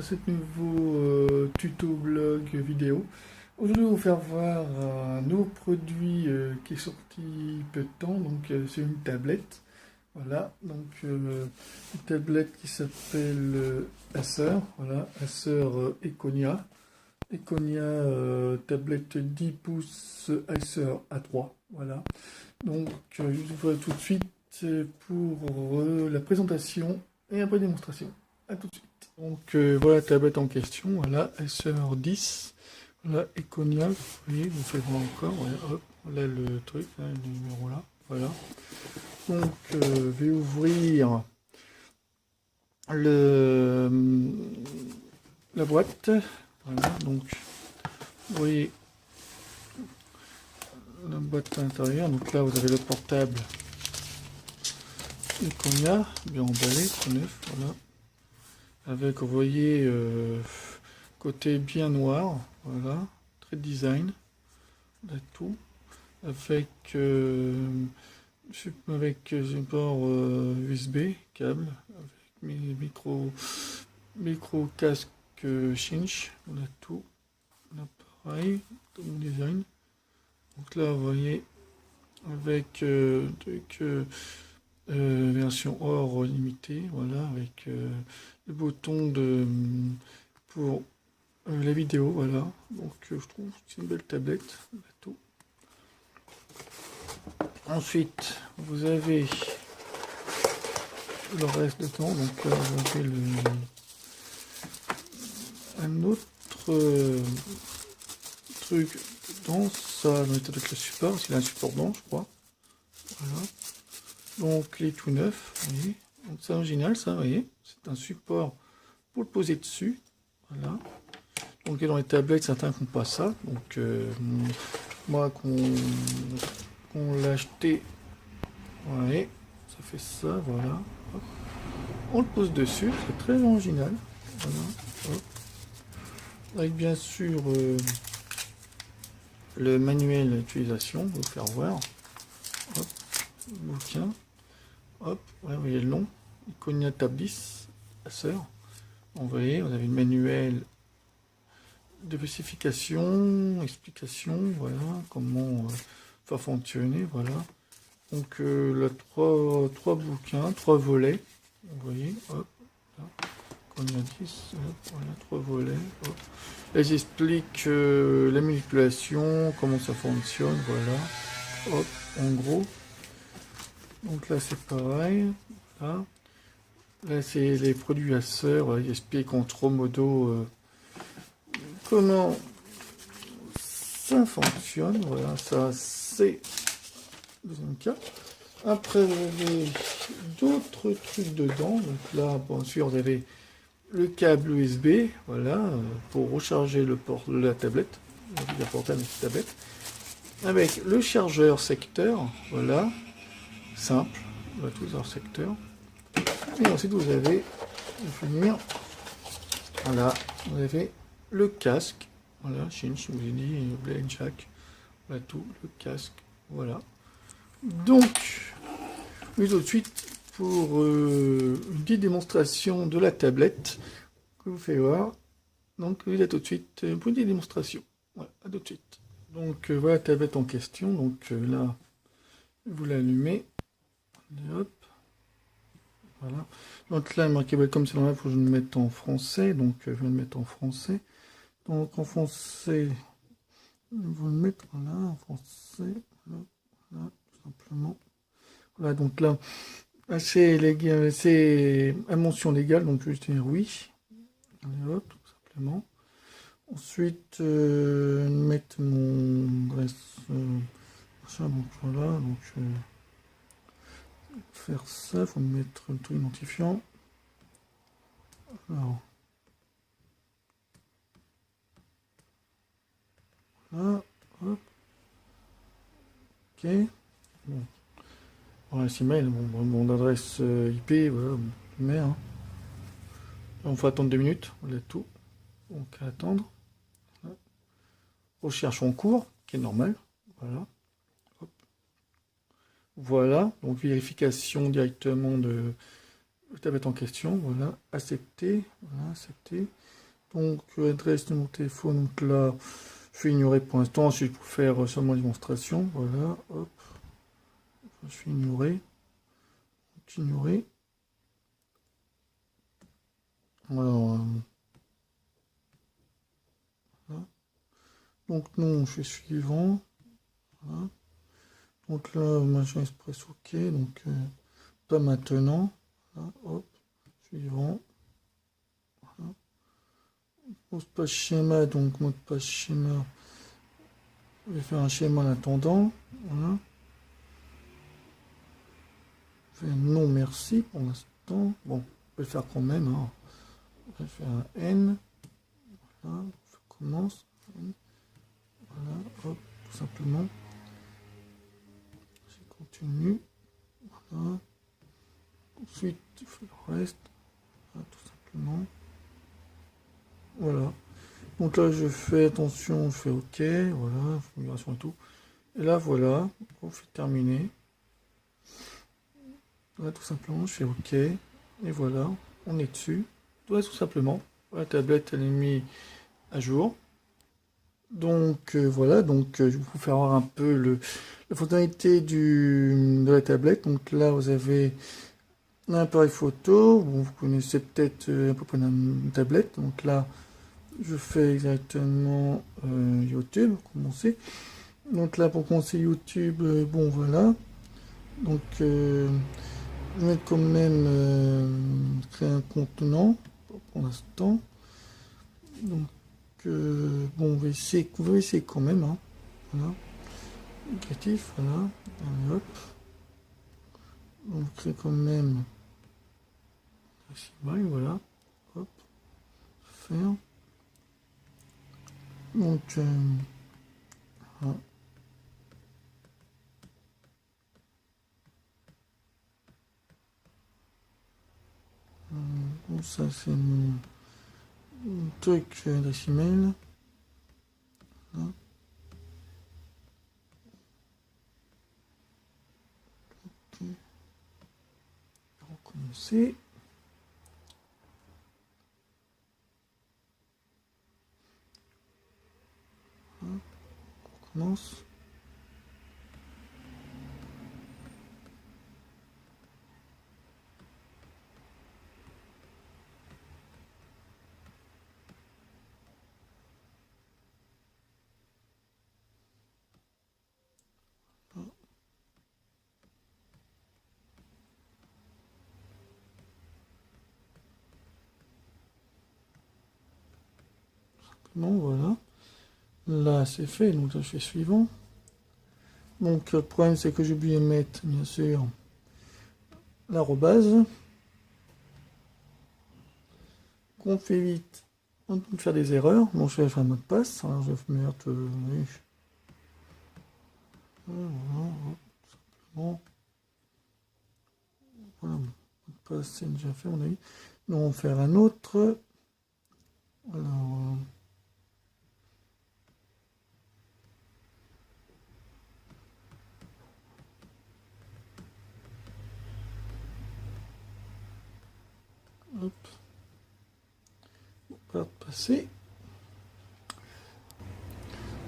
cette nouveau tuto blog vidéo. Aujourd'hui, je vais vous faire voir un nouveau produit qui est sorti peu de temps. Donc, c'est une tablette. Voilà, donc une tablette qui s'appelle Acer. Voilà, Acer Econia. Econia tablette 10 pouces Acer A3. Voilà. Donc, je vous vois tout de suite pour la présentation et après démonstration. A tout de suite. Donc voilà la tablette en question, voilà, Acer 10, voilà, Econia, vous voyez, vous faites voir encore, voilà, hop, voilà le truc, là, le numéro là, voilà. Donc je vais ouvrir la boîte, voilà, donc vous voyez la boîte à l'intérieur, donc là vous avez le portable Econia, bien emballé, tout neuf, voilà. Avec, vous voyez, côté bien noir, voilà, très design, là tout, avec support USB, câble, avec micro casque Cinch, on a tout, l'appareil, tout mon design. Donc là, vous voyez, avec version or limitée, voilà, avec le bouton pour la vidéo, voilà. Donc je trouve que c'est une belle tablette, tout. Ensuite, vous avez le reste dedans, donc là vous avez un autre truc dedans, ça doit être avec le support, c'est un support blanc, je crois. Voilà. Donc les tout neuf, vous voyez. Donc c'est original, ça, vous voyez. C'est un support pour le poser dessus. Voilà. Donc dans les tablettes, certains font pas ça. Donc moi qu'on l'a acheté, vous voyez, ça fait ça, voilà. Hop. On le pose dessus, c'est très original. Voilà. Hop. Avec bien sûr le manuel d'utilisation, je vais vous faire voir. Hop. Bouquin. Hop, ouais, vous voyez le nom, Econia Tab 10, Acer. Vous voyez, vous avez le manuel de spécification, explication, voilà, comment faire fonctionner, voilà. Donc là, trois bouquins, 3 volets, vous voyez, hop, là, Econia 10, hop, voilà, 3 volets, hop. Elles expliquent la manipulation, comment ça fonctionne, voilà, hop, en gros. Donc là c'est pareil, là, c'est les produits Acer, ils expliquent en trop modo comment ça fonctionne, voilà, ça c'est le deuxième cas. Après vous avez d'autres trucs dedans, donc là bien sûr vous avez le câble USB, voilà, pour recharger le port de la tablette, la portable de la tablette, avec le chargeur secteur, voilà, simple, on va tous dans le secteur. Et ensuite vous avez, pour finir, voilà, vous avez le casque, voilà, Cinch, je vous ai dit, Blade Jack, voilà tout, le casque, voilà. Donc, oui, tout de suite pour une petite démonstration de la tablette que je vous fais voir. Donc, oui, là tout de suite pour une petite démonstration. Voilà, à tout de suite. Donc, voilà la tablette en question. Donc là, vous l'allumez. Hop. Voilà. Donc là, marqué Welcome, c'est normal, il faut que je le mette en français. Donc, je vais le mettre en français. Donc, en français, vous le mettre là, en français. Voilà, tout simplement. Voilà, donc là, c'est à mention légale, donc je vais dire oui. Allez, hop, tout simplement. Ensuite, mettre mon adresse. Ça, donc voilà, donc faire ça, il faut mettre le truc identifiant. Alors, là, hop. Ok. Bon. Voilà, c'est mail, mon adresse IP, voilà, mais hein. On faut attendre 2 minutes, on a tout. Donc à attendre. Voilà. Recherche en cours, qui est normal. Voilà. Hop. Voilà, donc vérification directement de la tablette en question. Voilà, accepter. Voilà, accepter. Donc, adresse de mon téléphone, donc là, je vais ignorer pour l'instant, si je peux faire seulement une démonstration, voilà, hop, je vais ignorer, ignorer. Alors, voilà. Donc non, je fais suivant, voilà. Donc là, machin express, ok, donc pas maintenant, voilà, hop, suivant, voilà. Mot de passe schéma, donc mot de passe schéma, je vais faire un schéma en attendant, voilà. Je vais non merci pour l'instant, bon, je vais le faire quand même, hein. Je vais faire un N, voilà, je commence, voilà, hop, tout simplement, je continue, voilà. Ensuite, il faut le reste, voilà, tout simplement, voilà. Donc là, je fais attention, je fais OK, voilà, configuration et tout. Et là, voilà, on fait terminer. Là, tout simplement, je fais OK, et voilà, on est dessus. Voilà, tout simplement, la tablette, elle est mise à jour. Donc voilà, donc je vais vous faire voir un peu la fonctionnalité de la tablette. Donc là, vous avez un appareil photo. Bon, vous connaissez peut-être à peu près une tablette. Donc là, je fais exactement YouTube pour commencer. Donc là, pour commencer YouTube, bon voilà. Donc je vais quand même créer un contenant pour l'instant. Donc bon, on va essayer quand même, hein. Voilà. Négatif, voilà. Allez, hop. On crée quand même. Voilà. Hop. Faire. Donc, voilà. Bon, ça c'est mon truc d'adresse email. Voilà. Ok. On va recommencer. Voilà. On recommence. Bon, voilà. Là, c'est fait, donc je fais suivant. Donc, le problème, c'est que j'ai oublié de mettre, bien sûr, l'arrobase. Qu'on fait vite. On peut faire des erreurs. Bon, je vais faire un mot de passe. Alors, je vais mettre. Oui. Voilà, simplement. Voilà, mot de passe, c'est déjà fait, on a eu. Nous, on va faire un autre. Alors. Hop. On va passer.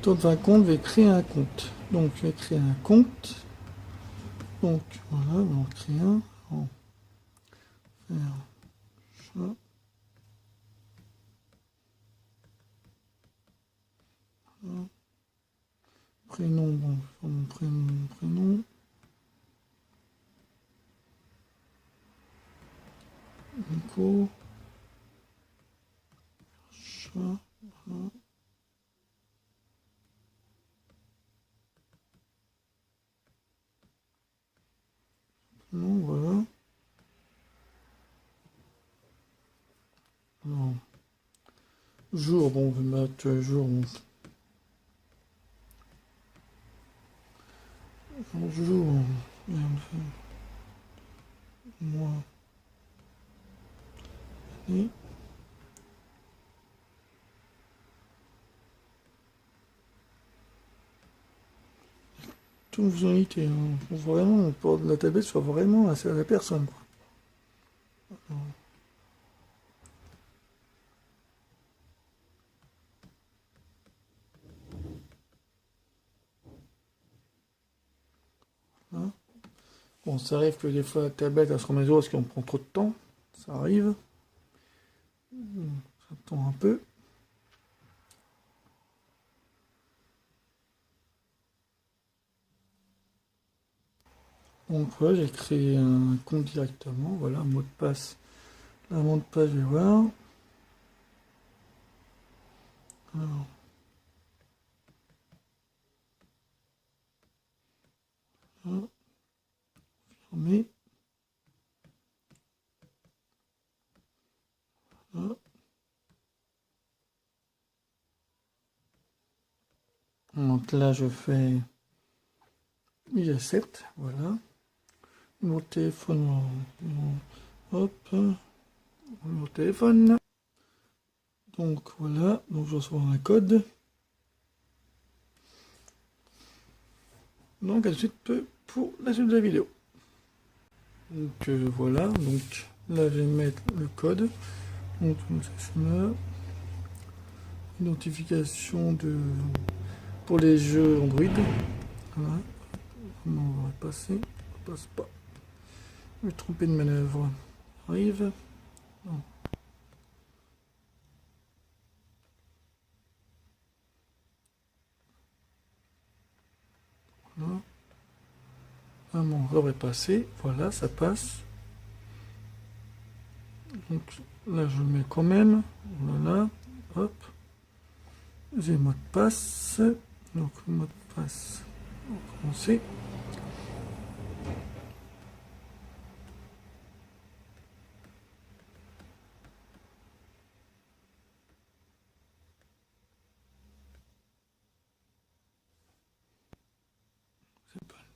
Dans un compte, je vais créer un compte. Donc, je vais créer un compte. Donc, voilà, on va créer un. On va faire ça. Voilà. Prénom, bon, mon prénom. Nico. Chat. Voilà. Non, voilà. Alors, jour, bon, on va mettre jour. Bonjour. Moi. Et toute fonctionnalité. Hein. Faut vraiment, pour la tablette, soit vraiment à la personne. Quoi. Bon, ça arrive que des fois la tablette elle se remet à zéro parce qu'on prend trop de temps. Ça arrive. J'attends un peu. Donc voilà, j'ai créé un compte directement. Voilà, un mot de passe. Un mot de passe, je vais voir. Alors. Fermer. Voilà. Donc là, je fais j'accepte, voilà. Mon téléphone, hop, mon téléphone. Donc voilà, donc je reçois un code. Donc à suite pour la suite de la vidéo. Donc voilà, donc là je vais mettre le code. Donc là, identification pour les jeux Android. Voilà. Comment on va passer? On passe pas. Je vais tromper de manœuvre. Arrive. Non. Voilà. Ah bon, on va passer. Voilà, ça passe. Donc là, je le mets quand même. Voilà. Hop. J'ai le mot de passe. Donc le mot de passe. On va commencer.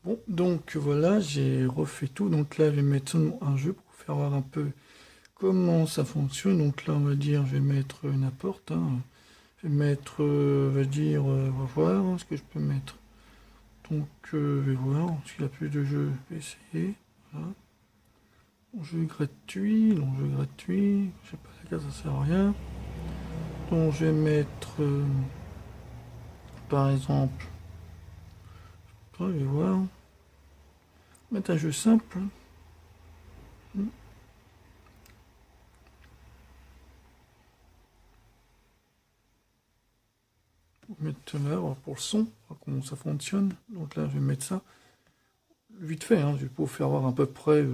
Bon, donc voilà, j'ai refait tout. Donc là, je vais mettre seulement un jeu pour vous faire voir un peu comment ça fonctionne. Donc là, on va dire, je vais mettre n'importe. Hein. Je vais mettre, on va dire, on va voir hein, ce que je peux mettre. Donc, je vais voir. S'il y a plus de jeux, je vais essayer. Voilà. Jeu gratuit, donc jeu gratuit. Je sais pas, la case, ça sert à rien. Donc, je vais mettre, par exemple, je vais voir. Mettre un jeu simple. Mettre là pour le son, voir comment ça fonctionne. Donc là, je vais mettre ça vite fait. Hein, je vais pour faire voir à peu près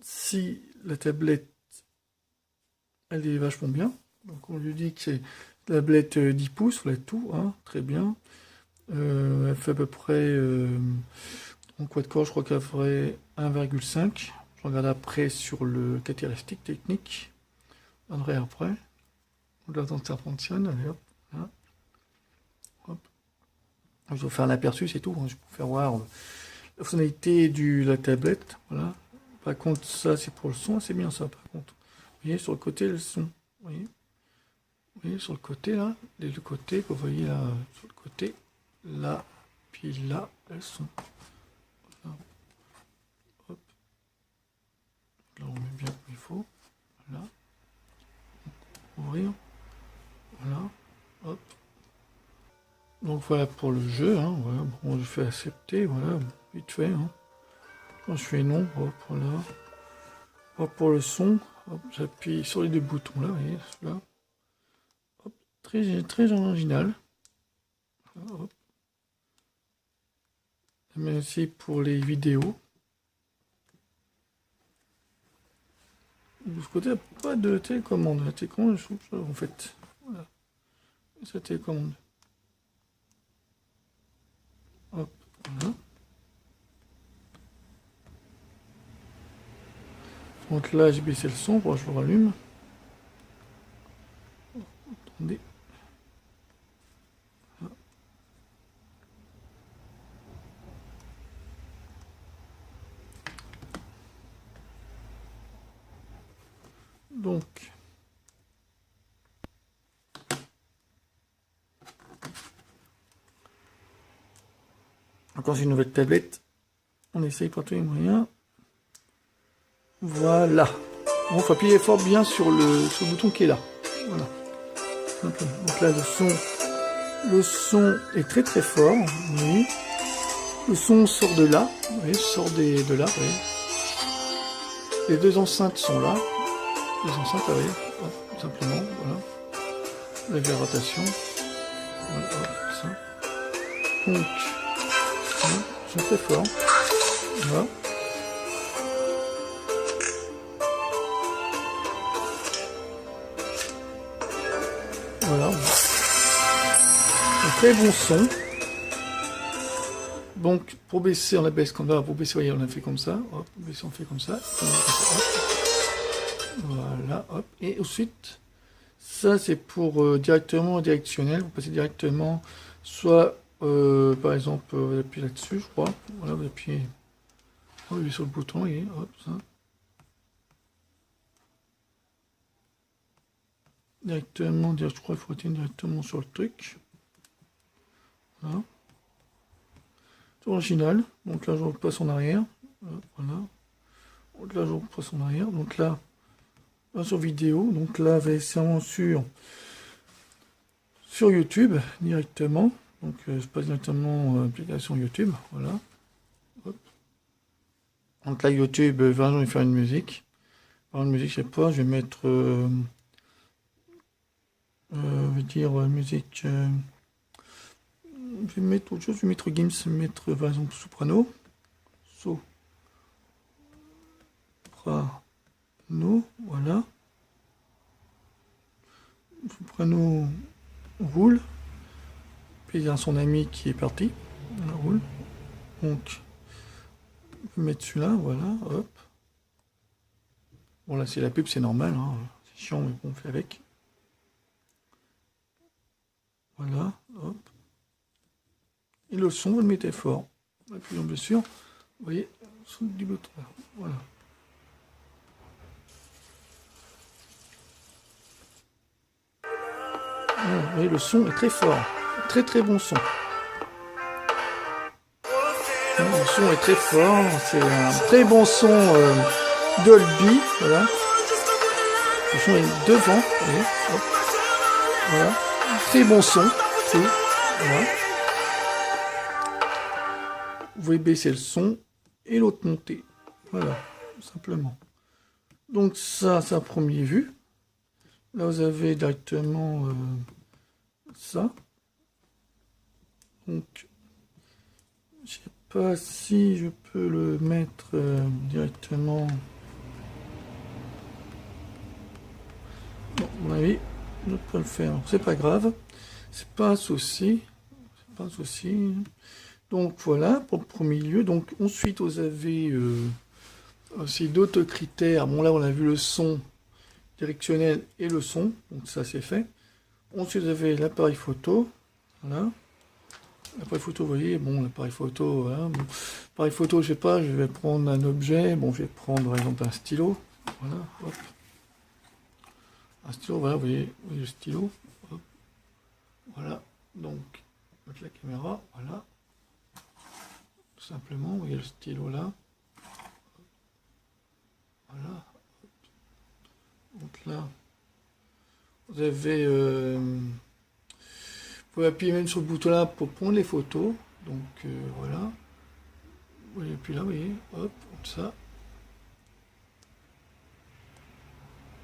si la tablette elle est vachement bien. Donc on lui dit que c'est une tablette 10 pouces, voilà tout, hein, très bien. Elle fait à peu près en quad-core, je crois qu'elle ferait 1,5. Je regarde après sur le caractéristique technique. Je regarderai après. On attend que ça fonctionne. Allez, hop, là. Hop. Je vais vous faire l'aperçu, c'est tout. Hein, je vais vous faire voir la fonctionnalité de la tablette. Voilà. Par contre, ça c'est pour le son, c'est bien ça par contre. Vous voyez sur le côté le son. Vous voyez sur le côté là, les deux côtés, vous voyez là, sur le côté, là, puis là, elles sont. Voilà. Hop. Là on met bien comme il faut. Voilà. Ouvrir. Voilà. Hop. Donc voilà pour le jeu. Hein. Voilà. Bon, je fais accepter. Voilà. Vite fait. Hein. Quand je fais non, hop, voilà. Hop, pour le son, j'appuie sur les deux boutons là, vous voyez, là. Hop, très original. Hop. Mais aussi pour les vidéos. De ce côté, pas de télécommande. La télécommande, je trouve ça en fait. Voilà. Cette télécommande. Hop, voilà. Donc là, j'ai baissé le son, pour que je le rallume. Attendez. Voilà. Donc, encore c'est une nouvelle tablette. On essaye par tous les moyens. Voilà. Bon, il faut appuyer fort bien sur le bouton qui est là. Voilà. Donc là, le son est très fort. Oui. Le son sort de là, vous voyez, sort de là, vous voyez. Les deux enceintes sont là. Les enceintes, vous voyez, hop, simplement, voilà. Avec la rotation. Voilà, hop, ça. Donc, voilà, ils sont très forts. Voilà. Voilà. Un très bon son. Donc, pour baisser, on la baisse comme ça. Pour baisser, voyez, on a fait comme ça. Hop, pour baisser, on fait comme ça. Voilà, hop. Et ensuite, ça, c'est pour directement directionnel. Vous passez directement, soit, par exemple, vous appuyez là-dessus, je crois. Voilà, vous appuyez sur le bouton et hop, ça. Directement, je crois qu'il faut atteindre directement sur le truc. Voilà. C'est original. Donc là, je repasse en arrière. Voilà. Donc là, je repasse en arrière. Donc là sur vidéo. Donc là, c'est vraiment sur YouTube directement. Donc je passe directement application YouTube. Voilà. Hop. Donc là, YouTube, je vais faire une musique. Par une musique, je sais pas, je vais mettre, je vais dire musique. Je vais mettre autre chose, je vais mettre Gims, je vais mettre par exemple soprano. Soprano, voilà. Soprano roule. Puis il y a son ami qui est parti. Voilà, roule. Donc, je vais mettre celui-là, voilà, hop. Bon là c'est la pub, c'est normal, hein. C'est chiant, mais bon, on fait avec. Voilà, hop. Et le son, vous le mettez fort. Appuyons bien sûr. Vous voyez, son du bouton. Voilà. Voilà, vous voyez, le son est très fort. Très très bon son. Le son est très fort. C'est un très bon son Dolby. Voilà. Le son est devant. Vous voyez, hop. Voilà. Très bon son. Voilà. Vous pouvez baisser le son et l'autre monter. Voilà, tout simplement. Donc ça, c'est un premier vue. Là, vous avez directement ça. Donc, je sais pas si je peux le mettre directement. Non, à mon avis, je peux le faire. C'est pas grave. C'est pas un souci. C'est pas un souci. Donc voilà, pour le premier lieu. Donc ensuite, vous avez aussi d'autres critères. Bon là, on a vu le son directionnel et le son. Donc ça, c'est fait. Ensuite, vous avez l'appareil photo. Voilà. L'appareil photo, vous voyez, bon, l'appareil photo, voilà. Bon, l'appareil photo, je sais pas, je vais prendre un objet. Bon, je vais prendre par exemple un stylo. Voilà, hop. Un stylo, voilà, vous voyez le stylo. Hop. Voilà, donc, avec la caméra, voilà. Tout simplement, vous voyez le stylo là. Voilà. Donc là, vous avez... vous pouvez appuyer même sur le bouton là pour prendre les photos. Donc voilà. Et puis là, vous voyez, hop, comme ça.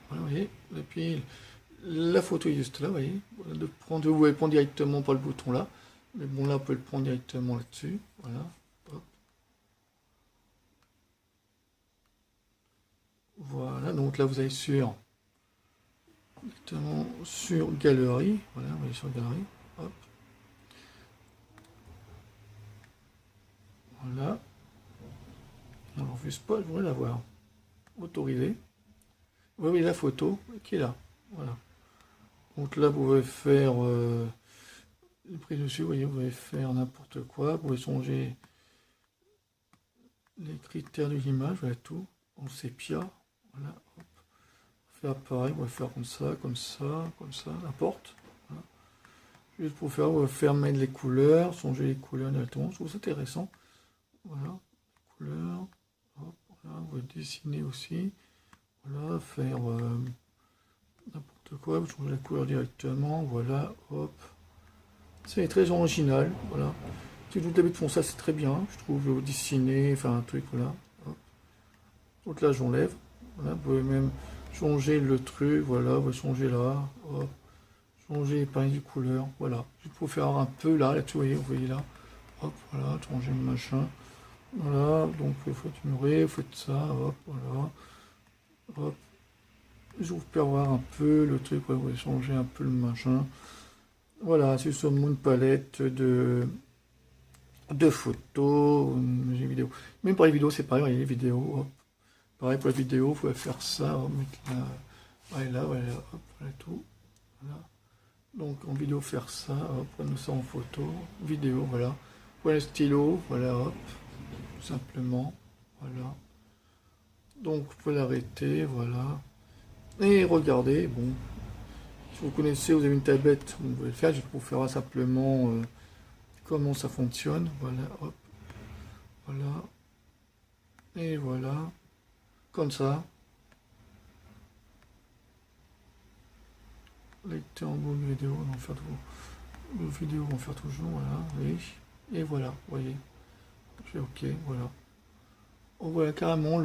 Voilà, vous voyez, vous appuyez, la photo est juste là, vous voyez. De prendre, vous pouvez le prendre directement par le bouton là. Mais bon, là, on peut le prendre directement là-dessus. Voilà. Hop. Voilà, donc là, vous allez sur... directement sur galerie. Voilà, vous allez sur galerie. Hop. Voilà. Alors, juste pas, je voudrais la voir. Autoriser. Vous voyez la photo qui est là. Voilà. Donc là, vous pouvez faire une prise dessus. Vous voyez, vous pouvez faire n'importe quoi. Vous pouvez changer les critères de l'image. Voilà tout. En sépia. Voilà. Hop. Faire pareil. Vous pouvez faire comme ça, comme ça, comme ça. N'importe. Voilà. Juste pour faire, vous pouvez faire mettre les couleurs, changer les couleurs directement. Je trouve ça intéressant. Voilà. Couleurs. Hop. Voilà. Vous pouvez dessiner aussi. Voilà, faire n'importe quoi, vous changez la couleur directement, voilà, hop. C'est très original, voilà. Si toutes les tablettes font ça, c'est très bien, je trouve, dessiner, enfin un truc, voilà. Hop. Donc là, j'enlève. Voilà, vous pouvez même changer le truc, voilà, vous changer là, hop. Changer les paris de couleur, voilà. Il faut faire un peu là, là-dessus, vous voyez là. Hop, voilà, changer le machin. Voilà, donc il faut muré, vous faites ça, hop, voilà. Hop. Je vous peux avoir un peu le truc, ouais, vous pouvez changer un peu le machin. Voilà, c'est sur une palette de photos, j'ai vidéo. Même pour les vidéos, c'est pareil, les vidéos, hop. Pareil pour les vidéos, vous pouvez faire ça, hop, mettre là, voilà, hop, voilà tout. Voilà. Donc en vidéo faire ça, hop, prenez ça en photo, vidéo, voilà. Voilà le stylo, voilà, hop, tout simplement, voilà. Donc vous pouvez l'arrêter, voilà. Et regardez, bon, si vous connaissez, vous avez une tablette, vous pouvez le faire, je vous ferai simplement comment ça fonctionne, voilà, hop, voilà. Et voilà, comme ça. Lecteur en bout de vidéo, on va faire vos vidéos vont faire toujours, voilà, oui. Et voilà, vous voyez. Je fais OK, voilà. On voit carrément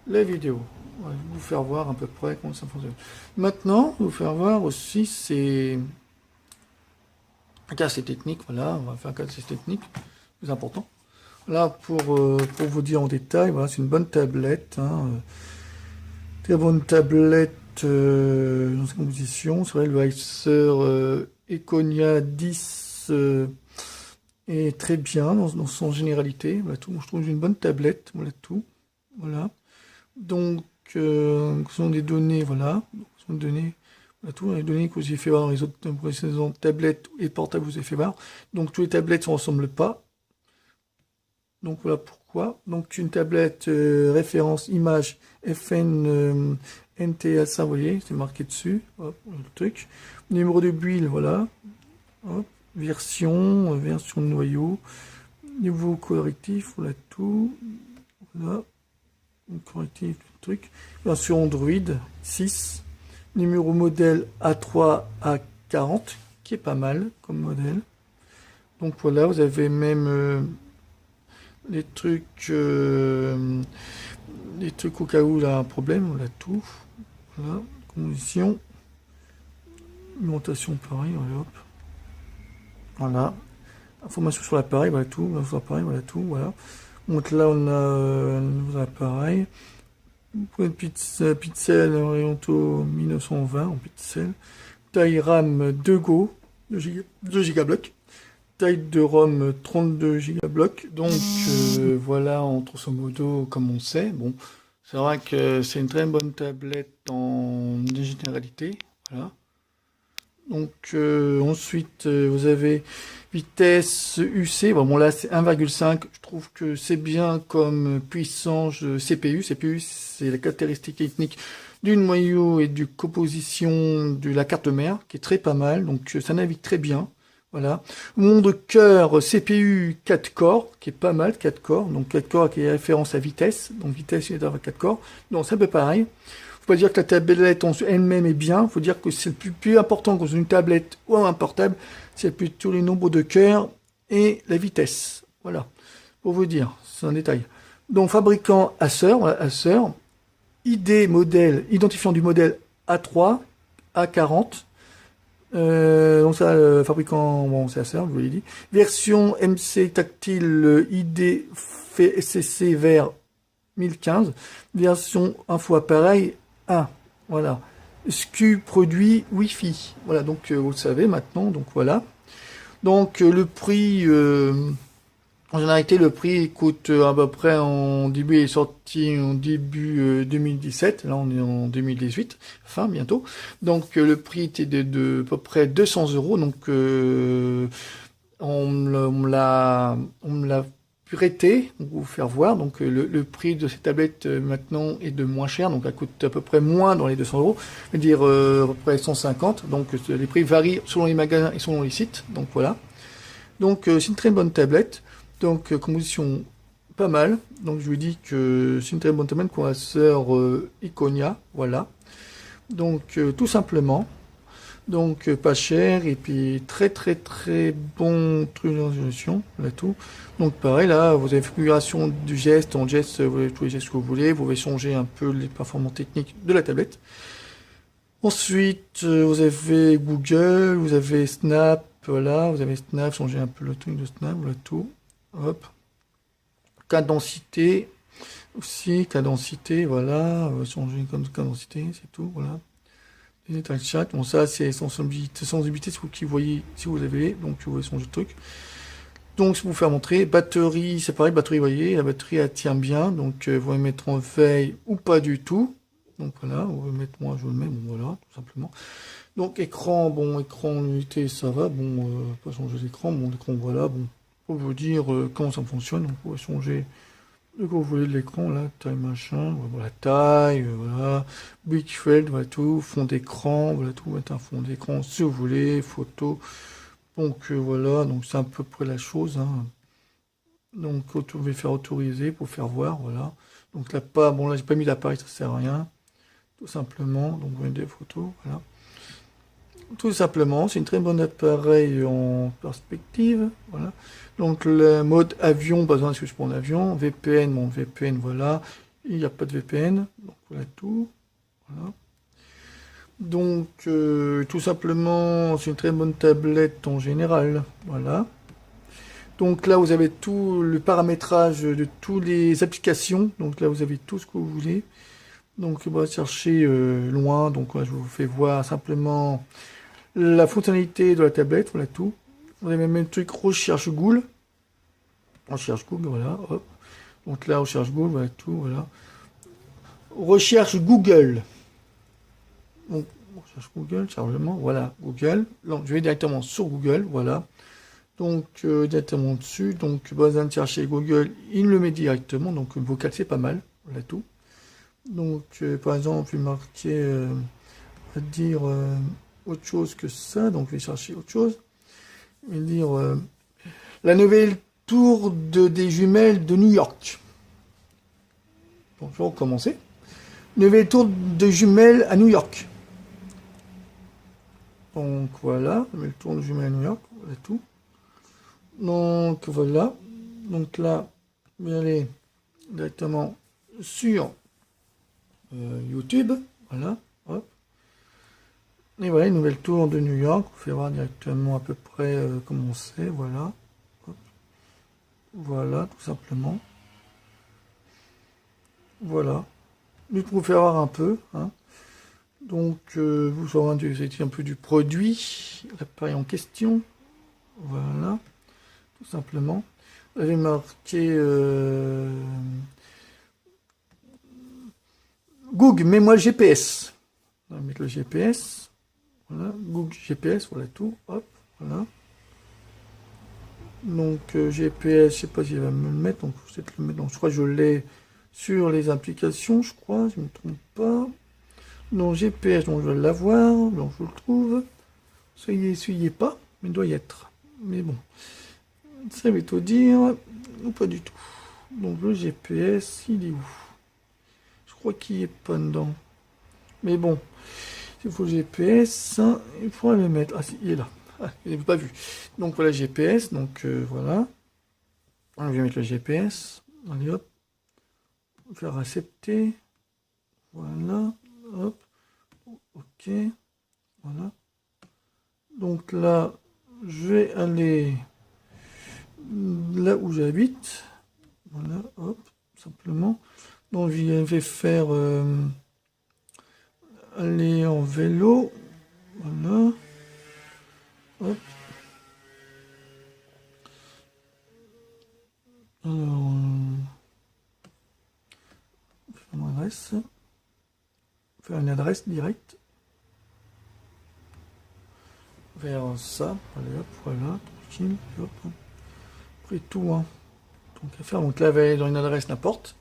la vidéo. On va vous faire voir à peu près comment ça fonctionne. Maintenant, vous faire voir aussi c'est un cas assez technique, voilà, on va faire un cas assez technique, plus important. Là, pour vous dire en détail, voilà, c'est une bonne tablette, hein, très bonne tablette dans sa composition. C'est vrai, le Acer Econia 10 est très bien dans son généralité. Voilà tout. Je trouve une bonne tablette. Voilà tout. Voilà. Donc, ce sont des données, voilà. Ce sont des données, voilà tout. Les données que vous avez fait voir dans les autres précédentes tablettes et portables que vous avez fait voir. Donc, tous les tablettes ne se ressemblent pas. Donc, voilà pourquoi. Donc, une tablette référence image FN NTSA, vous voyez, c'est marqué dessus. Hop, le truc. Numéro de build, voilà. Hop, version de noyau. Niveau correctif, voilà tout. Voilà. Correctif, truc. Version Android 6. Numéro modèle A3 A40, qui est pas mal comme modèle. Donc voilà, vous avez même les trucs au cas où il a un problème, on l'a tout. Voilà, conditions. Alimentation pareil, hop. Voilà. Information sur l'appareil, voilà tout. Sur l'appareil, voilà tout. Voilà. Donc là on a un nouveau appareil. Point de pixels orientaux 1920 en pixels. Taille RAM 2 Go, 2 gigablocs. Taille de ROM 32 gigablocs. Donc voilà, en grosso modo, comme on sait. Bon, c'est vrai que c'est une très bonne tablette en généralité. Voilà. Donc ensuite vous avez vitesse UC, bon là c'est 1,5, je trouve que c'est bien comme puissance de CPU. CPU c'est la caractéristique technique du noyau et du composition de la carte mère qui est très pas mal, donc ça navigue très bien. Voilà. Monde cœur CPU 4 corps, qui est pas mal, 4 corps, donc 4 corps qui est référence à vitesse, donc vitesse il est à 4 corps, donc c'est un peu pareil. Faut pas dire que la tablette en elle-même est bien, faut dire que c'est le plus important dans une tablette ou un portable, c'est plutôt les nombres de cœurs et la vitesse. Voilà, pour vous dire, c'est un détail. Donc fabricant Acer, voilà, Acer, modèle, identifiant du modèle A3, A40, donc ça, fabricant, bon c'est Acer, je vous l'ai dit. Version MC tactile ID FCC vers 1015, version info appareil 1, voilà. SKU produit Wi-Fi, voilà, donc vous le savez maintenant, donc voilà. Donc le prix, en généralité le prix coûte à peu près en début, il est sorti en début 2017, là on est en 2018, fin bientôt. Donc le prix était de à peu près 200 €, donc on me l'a prêté, pour vous faire voir. Donc le prix de ces tablettes maintenant est de moins cher, donc elle coûte à peu près moins dans les 200 €, c'est-à-dire à peu près 150. Donc les prix varient selon les magasins et selon les sites. Donc voilà. Donc c'est une très bonne tablette. Donc composition pas mal. Donc je vous dis que c'est une très bonne tablette pour la sœur Iconia. Voilà. Donc tout simplement. Donc pas cher et puis très très très bon truc de résolution, là tout. Donc pareil là, vous avez configuration du geste, en geste, vous avez tous les gestes que vous voulez, vous pouvez changer un peu les performances techniques de la tablette. Ensuite, vous avez Google, vous avez Snap, voilà, vous avez Snap, changer un peu le truc de Snap, voilà tout. Hop. Cadencité, aussi, cadencité, voilà, changer comme cadencité, c'est tout, voilà. Les états de chat, bon ça c'est sensibilité, c'est vous qui voyez, si vous avez, donc vous voyez son jeu de truc. Donc je vais vous faire montrer, batterie, c'est pareil, batterie, vous voyez, la batterie elle tient bien, donc vous pouvez mettre en veille ou pas du tout. Donc voilà, on va mettre, moi je le mets, bon voilà, tout simplement. Donc écran, bon, écran unité, ça va, bon, pas changer d'écran, bon, l'écran, voilà, bon, pour vous dire comment ça fonctionne, donc vous pouvez changer de quoi vous voulez de l'écran, là, taille, machin, voilà, taille, voilà, big field, voilà tout, fond d'écran, voilà tout, mettre un fond d'écran si vous voulez, photo, donc voilà, donc c'est à peu près la chose, hein. Donc vous pouvez faire autoriser pour faire voir, voilà. Donc là, pas, bon là j'ai pas mis l'appareil, ça sert à rien, tout simplement, donc vous voyez des photos, voilà. Tout simplement, c'est une très bonne appareil en perspective, voilà. Donc le mode avion, pas besoin de switch pour l'avion, VPN, bon VPN, voilà, il n'y a pas de VPN, donc voilà tout, voilà. Donc tout simplement, c'est une très bonne tablette en général, voilà. Donc là, vous avez tout le paramétrage de toutes les applications, donc là vous avez tout ce que vous voulez. Donc on va chercher loin, donc je vous fais voir simplement la fonctionnalité de la tablette, voilà tout. Vous avez même le truc recherche Google. Recherche Google, voilà, hop. Donc là, recherche Google, voilà tout, voilà. Recherche Google. Donc, recherche Google, chargement, voilà, Google. Donc, je vais directement sur Google, voilà. Donc, directement dessus. Donc, besoin de chercher Google, il le met directement. Donc, le vocal, c'est pas mal, voilà tout. Donc, par exemple, je vais marquer, on va dire autre chose que ça. Donc, je vais chercher autre chose. Je vais dire la nouvelle tour des jumelles de New York. Bon, je vais recommencer. Nouvelle tour de jumelles à New York. Donc voilà, nouvelle tour de jumelles à New York, voilà tout. Donc voilà. Donc là, je vais aller directement sur YouTube. Voilà, hop. Et voilà, une nouvelle tour de New York. Vous pouvez voir directement à peu près comment c'est. Voilà. Hop. Voilà, tout simplement. Voilà. Mais pour vous faire voir un peu. Hein. Donc, vous aurez un peu du produit, l'appareil en question. Voilà. Tout simplement. Vous avez marqué Google, mets-moi le GPS. On va mettre le GPS. Voilà. Google GPS, voilà tout. Hop. Voilà. Donc, GPS, je sais pas s'il va me le mettre. Donc, je vais le mettre. Donc, je crois que je l'ai sur les applications, je crois, si je ne me trompe pas. Donc GPS, donc je vais l'avoir, donc je le trouve. Essuyez pas, mais il doit y être. Mais bon, ça veut tout dire, ou pas du tout. Donc le GPS, il est où? Je crois qu'il est pas dedans. Mais bon, il faut le GPS, il faudra le mettre. Ah si, il est là. Ah, je l'ai pas vu. Donc voilà GPS, donc voilà. Je vais mettre le GPS. Allez hop. Faire accepter. Voilà. Hop. Ok. Voilà. Donc là, je vais aller là où j'habite. Voilà, hop, simplement. Donc je vais faire aller en vélo. Voilà. Hop. Alors, faire mon adresse. Faire une adresse directe. Vers ça. Allez hop, voilà, tranquille. Hop. Après tout, hein. Donc à faire. Donc là, va aller dans une adresse n'importe.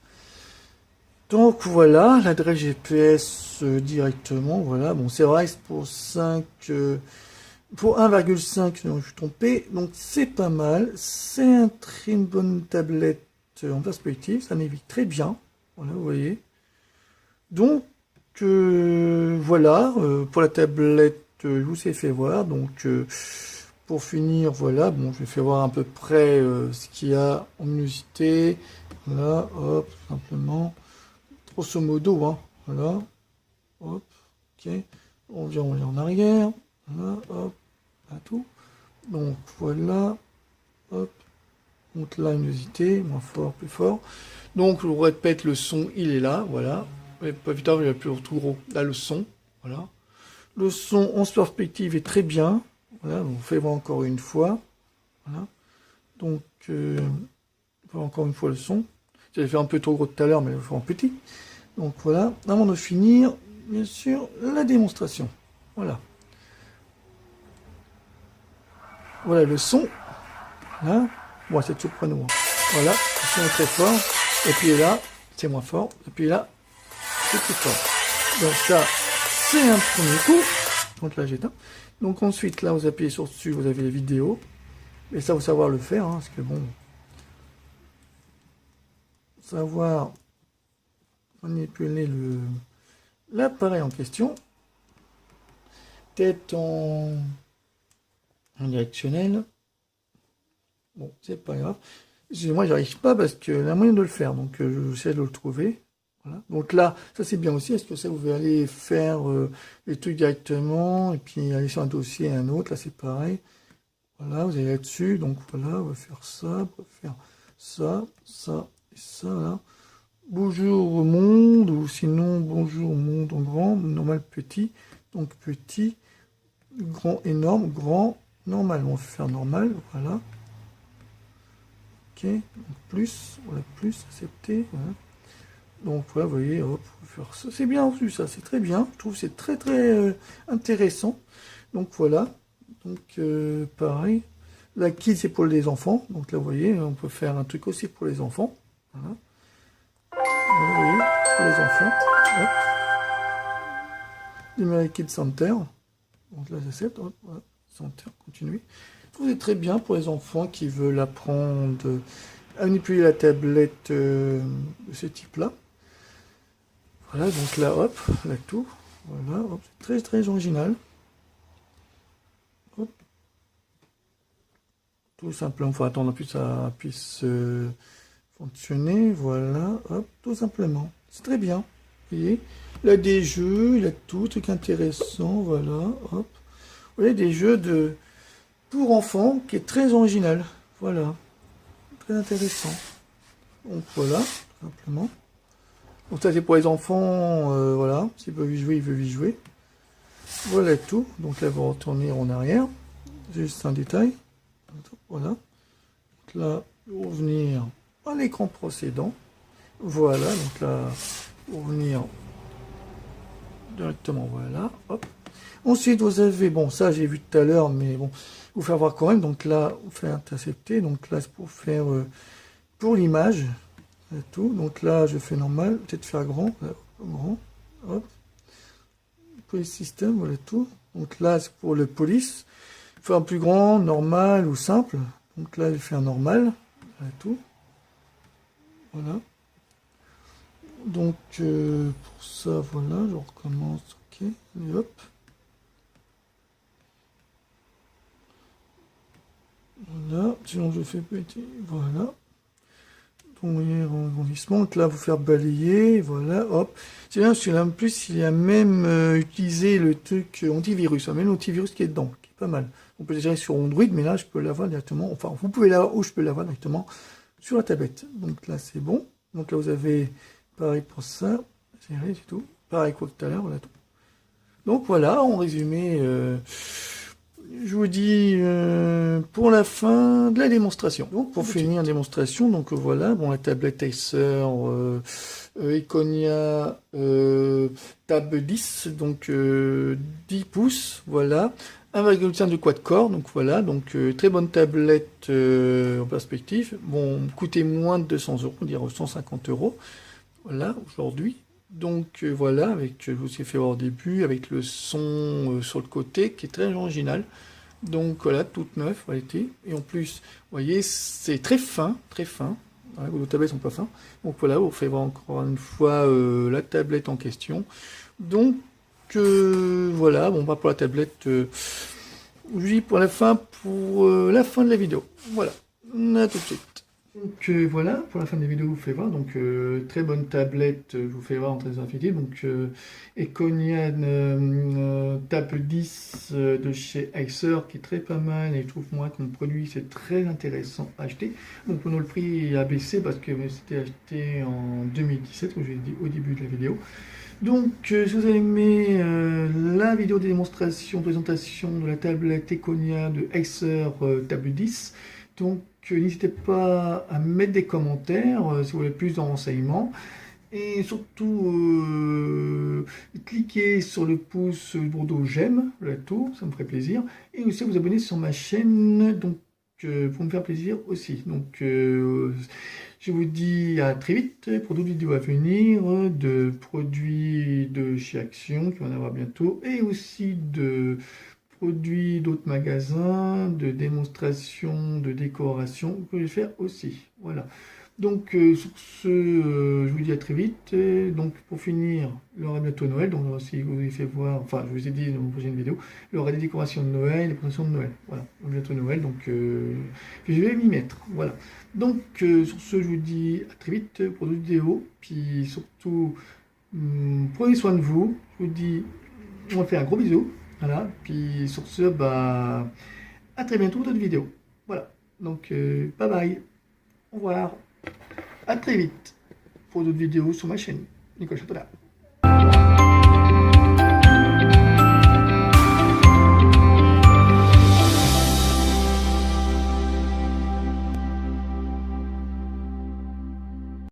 Donc voilà, l'adresse GPS directement, voilà, bon c'est vrai, c'est pour 5, pour 1,5, non je suis trompé, donc c'est pas mal, c'est une très bonne tablette en perspective, ça navigue très bien, voilà, vous voyez. Donc voilà, pour la tablette je vous ai fait voir. Donc, pour finir, voilà, bon, je vais faire voir à peu près ce qu'il y a en luminosité. Voilà, hop, simplement. Grosso modo, hein, voilà. Hop, ok. On vient en arrière. Voilà, hop, à tout. Donc, voilà. Hop. Donc là, luminosité, moins fort, plus fort. Donc, je vous répète, le son, il est là, voilà. Et pas plus tard, il n'y a plus tout gros. Là, le son, voilà. Le son en perspective est très bien. Voilà, on fait voir encore une fois. Voilà. Donc, on fait encore une fois le son. J'avais fait un peu trop gros tout à l'heure, mais je vais faire en petit. Donc voilà, avant de finir, bien sûr, la démonstration. Voilà. Voilà le son. Là, bon, c'est soprano. Voilà, le son est très fort. Et puis là, c'est moins fort. Et puis là, c'est plus fort. Donc ça, c'est un premier coup. Donc là, j'éteins. Donc ensuite, là, vous appuyez sur dessus, vous avez les vidéos. Et ça, vous savoir le faire, hein, parce que bon, savoir manipuler l'appareil en question. Peut-être en directionnel. Bon, c'est pas grave. Moi, j'arrive pas parce que la moyen de le faire, donc je sais de le trouver. Voilà. Donc là, ça c'est bien aussi. Est-ce que ça, vous pouvez aller faire les trucs directement et puis aller sur un dossier et un autre. Là, c'est pareil. Voilà, vous allez là-dessus. Donc voilà, on va faire ça, on va faire ça, ça et ça. Là. Bonjour monde, ou sinon bonjour monde en grand, normal petit. Donc petit, grand, énorme, grand, normal. On va faire normal, voilà. Ok, donc plus, voilà, plus, accepter, voilà. Donc voilà, vous voyez, hop, on va faire ça. C'est bien reçu ça, c'est très bien. Je trouve que c'est très très intéressant. Donc voilà, donc pareil. La kit c'est pour les enfants, donc là vous voyez, on peut faire un truc aussi pour les enfants. Voilà. Voilà, vous voyez, pour les enfants. Hop. Numérique Kid Center. Donc là j'accepte, hop, voilà. Center, continuer. Je trouve que c'est très bien pour les enfants qui veulent apprendre à manipuler la tablette de ce type-là. Voilà, donc là, hop, là tout. Voilà, hop, c'est très très original. Hop. Tout simplement, il faut attendre que ça puisse fonctionner. Voilà, hop, tout simplement. C'est très bien. Vous voyez, il a des jeux, il a tout, truc intéressant. Voilà, hop. Vous voyez, des jeux pour enfants qui est très original. Voilà, très intéressant. Donc voilà, tout simplement. Donc ça c'est pour les enfants, voilà, s'ils peuvent y jouer, ils veulent y jouer. Voilà tout. Donc là, vous retournez en arrière. Juste un détail. Voilà. Donc là, vous revenir à l'écran précédent. Voilà. Donc là, vous revenir directement. Voilà. Hop. Ensuite, vous avez, bon, ça j'ai vu tout à l'heure, mais bon, vous faire voir quand même. Donc là, vous faites intercepter. Donc là, c'est pour faire pour l'image. Tout. Donc là, je fais normal. Peut-être faire grand. Là, grand. Hop. Police système, voilà tout. Donc là, c'est pour le police. Faire un plus grand, normal ou simple. Donc là, je fais un normal. Voilà tout. Voilà. Donc, pour ça, voilà, je recommence. Ok. Et hop. Voilà. Sinon, je fais petit. Voilà. Donc là, vous faire balayer, voilà, hop. C'est bien, celui-là, en plus, il a même utilisé le truc antivirus, même l'antivirus qui est dedans, qui est pas mal. On peut le gérer sur Android, mais là, je peux l'avoir directement, enfin, vous pouvez l'avoir, ou je peux l'avoir directement sur la tablette. Donc là, c'est bon. Donc là, vous avez, pareil pour ça, c'est tout. Pareil quoi tout à l'heure, voilà tout. Donc voilà, en résumé, je vous dis pour la fin de la démonstration. Donc pour finir la démonstration, donc voilà, bon la tablette Acer Iconia Tab 10, donc 10 pouces, voilà, 1,5 de quad-core, donc voilà, donc très bonne tablette en perspective. Bon, coûtait moins de 200 €, on dirait 150 €, voilà, aujourd'hui. Donc voilà, avec, je vous ai fait voir au début, avec le son sur le côté qui est très original. Donc voilà, toute neuve, et en plus, vous voyez, c'est très fin, très fin. Voilà, vos tablettes sont pas fins. Donc voilà, vous faites voir encore une fois la tablette en question. Donc voilà, bon, bah, pour la tablette, je vous dis pour la fin de la vidéo. Voilà, à tout de suite. Donc voilà, pour la fin de la vidéo, je vous fais voir. Donc très bonne tablette, je vous fais voir en très infinité. Donc Econian Tab 10 de chez Acer, qui est très pas mal. Et je trouve moi que mon produit c'est très intéressant à acheter. Donc pour nous le prix a baissé parce que c'était acheté en 2017, comme je l'ai dit au début de la vidéo. Donc, si vous avez aimé la vidéo de démonstration, présentation de la tablette Econia de Acer Tab 10, donc n'hésitez pas à mettre des commentaires si vous voulez plus de renseignements. Et surtout, cliquez sur le pouce bourdeau j'aime, le tout, ça me ferait plaisir. Et aussi vous abonner sur ma chaîne, donc pour me faire plaisir aussi. Donc je vous dis à très vite pour d'autres vidéos à venir, de produits de chez Action, qui va en avoir bientôt, et aussi de produits d'autres magasins, de démonstrations, de décoration, que je vais faire aussi. Voilà. Donc sur ce, je vous dis à très vite. Et donc pour finir, il y aura bientôt Noël, donc si vous avez fait voir, enfin je vous ai dit dans une prochaine vidéo, il y aura des décorations de Noël, des présentations de Noël. Voilà, bientôt Noël, donc je vais m'y mettre. Voilà. Donc sur ce, je vous dis à très vite pour d'autres vidéos, puis surtout prenez soin de vous. Je vous dis, on va faire un gros bisou. Voilà, puis sur ce, bah à très bientôt pour d'autres vidéos. Voilà, donc bye bye, au revoir. À très vite pour d'autres vidéos sur ma chaîne, Nicolas Châteaudun.